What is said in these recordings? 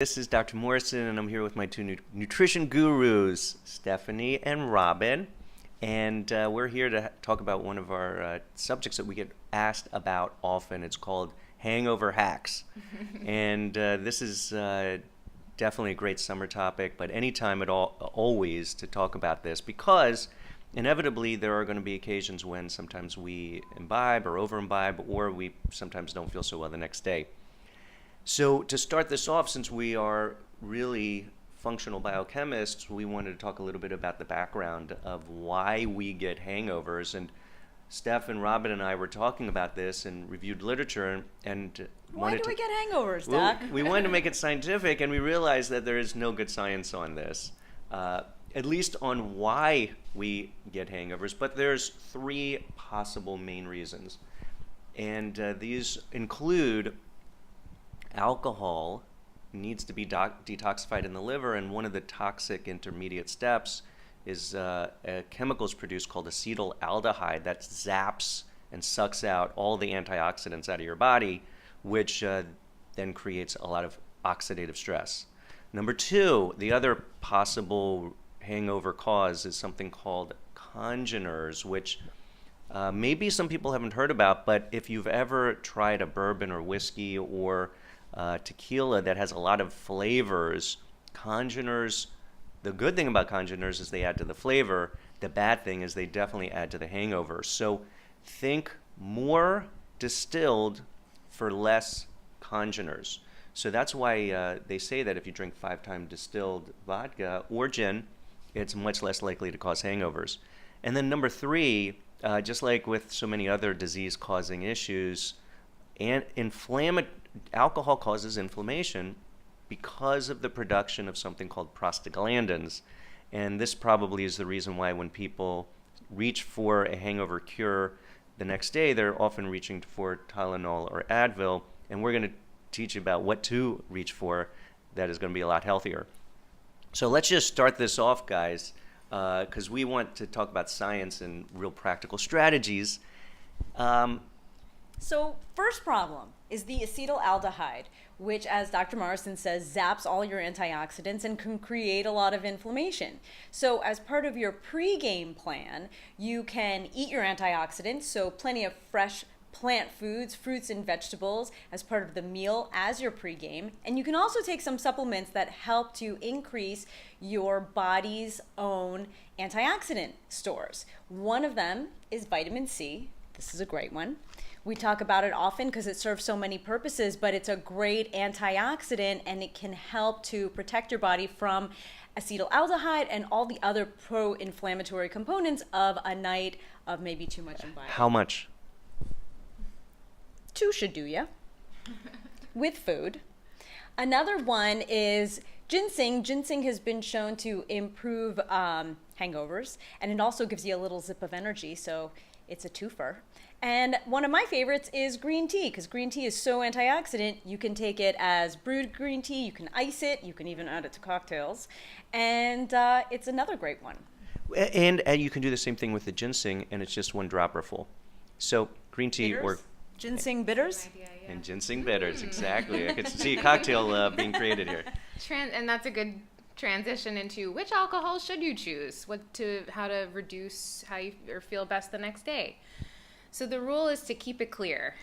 This is Dr. Morrison, and I'm here with my two nutrition gurus, Stephanie and Robin. And we're here to talk about one of our subjects that we get asked about often. It's called Hangover Hacks. And this is definitely a great summer topic, but anytime at all, always to talk about this, because inevitably there are going to be occasions when sometimes we imbibe or over-imbibe, or we sometimes don't feel so well the next day. So to start this off, since we are really functional biochemists, we wanted to talk a little bit about the background of why we get hangovers. And Steph and Robin and I were talking about this and reviewed literature and why do we get hangovers, Doc? We wanted to make it scientific, and we realized that there is no good science on this, at least on why we get hangovers. But there's three possible main reasons. And these include alcohol needs to be detoxified in the liver, and one of the toxic intermediate steps is a chemical is produced called acetaldehyde that zaps and sucks out all the antioxidants out of your body, which then creates a lot of oxidative stress. Number two, the other possible hangover cause is something called congeners, which maybe some people haven't heard about, but if you've ever tried a bourbon or whiskey or tequila that has a lot of flavors, congeners, the good thing about congeners is they add to the flavor. The bad thing is they definitely add to the hangover. So think more distilled for less congeners. So that's why they say that if you drink 5-time distilled vodka or gin, it's much less likely to cause hangovers. And then number three, just like with so many other disease-causing issues, and alcohol causes inflammation because of the production of something called prostaglandins. And this probably is the reason why when people reach for a hangover cure the next day, they're often reaching for Tylenol or Advil. And we're going to teach you about what to reach for that is going to be a lot healthier. So let's just start this off, guys, because we want to talk about science and real practical strategies. So first problem is the acetaldehyde, which, as Dr. Morrison says, zaps all your antioxidants and can create a lot of inflammation. So as part of your pre-game plan, you can eat your antioxidants, so plenty of fresh plant foods, fruits and vegetables as part of the meal as your pre-game. And you can also take some supplements that help to increase your body's own antioxidant stores. One of them is vitamin C. This is a great one. We talk about it often because it serves so many purposes, but it's a great antioxidant and it can help to protect your body from acetaldehyde and all the other pro-inflammatory components of a night of maybe too much imbibing. How much? 2 should do ya with food. Another one is ginseng. Ginseng has been shown to improve hangovers, and it also gives you a little zip of energy, so it's a twofer. And one of my favorites is green tea, because green tea is so antioxidant. You can take it as brewed green tea, you can ice it, you can even add it to cocktails, and it's another great one. And you can do the same thing with the ginseng, and it's just 1 dropperful. So green tea Bitters? or ginseng bitters? Idea, yeah. and ginseng bitters, exactly. I could see a cocktail being created here. And that's a good transition into which alcohol should you choose, how to reduce how you or feel best the next day. So the rule is to keep it clear.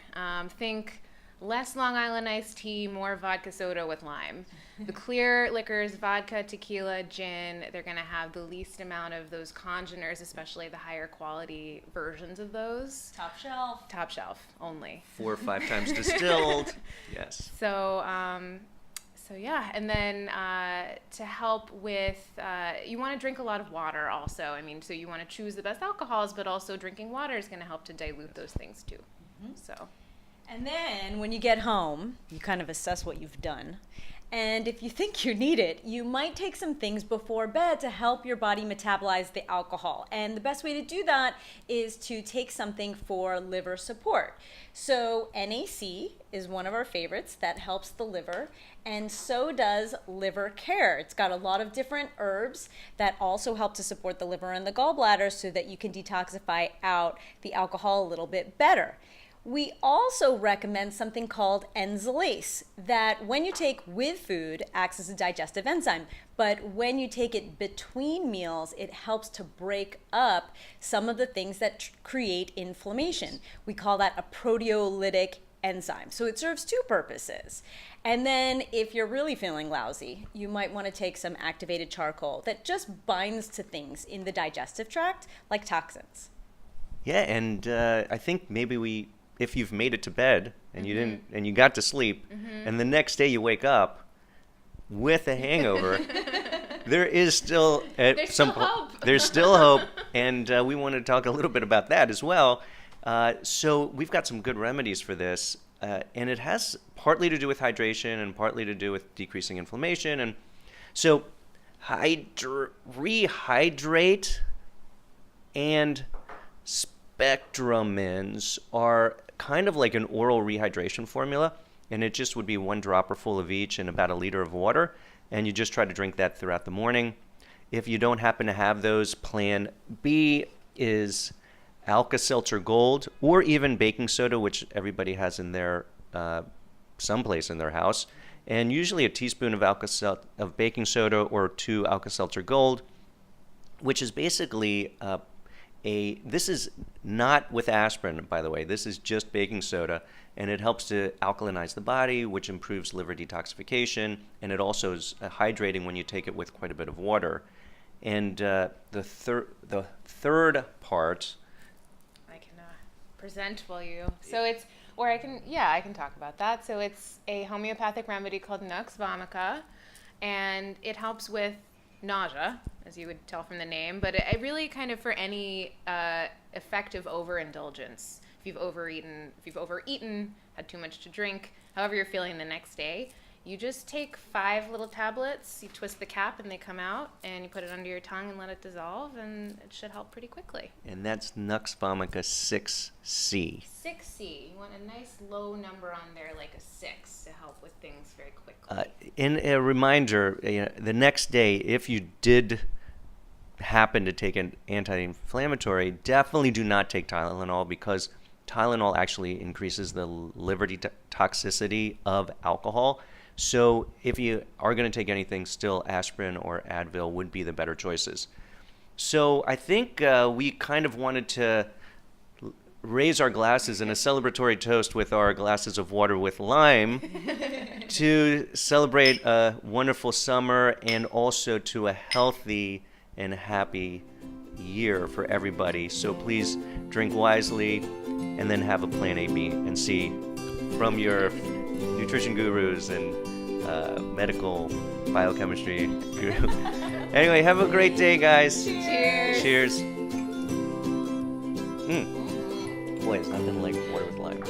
Think less Long Island iced tea, more vodka soda with lime. The clear liquors, vodka, tequila, gin, they're going to have the least amount of those congeners, especially the higher quality versions of those. Top shelf. Top shelf only. 4 or 5 times distilled. Yes. So yeah, and then to help with, you want to drink a lot of water also. I mean, so you want to choose the best alcohols, but also drinking water is going to help to dilute those things too. So. And then when you get home, you kind of assess what you've done. And if you think you need it, you might take some things before bed to help your body metabolize the alcohol. And the best way to do that is to take something for liver support. So NAC is one of our favorites that helps the liver, and so does Liver Care. It's got a lot of different herbs that also help to support the liver and the gallbladder so that you can detoxify out the alcohol a little bit better. We also recommend something called ENZALASE that when you take with food acts as a digestive enzyme, but when you take it between meals, it helps to break up some of the things that create inflammation. We call that a proteolytic enzyme. So it serves two purposes. And then if you're really feeling lousy, you might want to take some activated charcoal that just binds to things in the digestive tract, like toxins. Yeah, and I think maybe if you've made it to bed and you didn't, and you got to sleep, and the next day you wake up with a hangover, there is still hope. There's still hope, and we want to talk a little bit about that as well. So we've got some good remedies for this, and it has partly to do with hydration and partly to do with decreasing inflammation. And so rehydrate and SPECTRAMINs are kind of like an oral rehydration formula, and it just would be 1 dropper full of each in about 1 liter of water, and you just try to drink that throughout the morning. If you don't happen to have those, plan B is ALKA-SELTZER Gold, or even baking soda, which everybody has in their someplace in their house, and usually a teaspoon of baking soda or 2 ALKA-SELTZER Gold, which is basically this is not with aspirin, by the way. This is just baking soda, and it helps to alkalinize the body, which improves liver detoxification, and it also is hydrating when you take it with quite a bit of water. And the third part, I can present for you. So it's, or I can talk about that. So it's a homeopathic remedy called Nux Vomica, and it helps with nausea, as you would tell from the name, but it really kind of for any effective overindulgence. If you've overeaten, had too much to drink, however you're feeling the next day, you just take 5 little tablets, you twist the cap and they come out, and you put it under your tongue and let it dissolve, and it should help pretty quickly. and that's Nux Vomica 6C. 6C. You want a nice low number on there, like a 6, to help with things very quickly. In a reminder, the next day, if you did happen to take an anti-inflammatory, definitely do not take Tylenol, because Tylenol actually increases the liver toxicity of alcohol. So if you are going to take anything, still aspirin or Advil would be the better choices. So I think we kind of wanted to raise our glasses in a celebratory toast with our glasses of water with lime to celebrate a wonderful summer and also to a healthy and happy year for everybody. So please drink wisely and then have a plan A, B, and C from your nutrition gurus and medical biochemistry guru. Anyway, have a great day, guys. Cheers. Cheers. Boy, it's nothing like water with lime.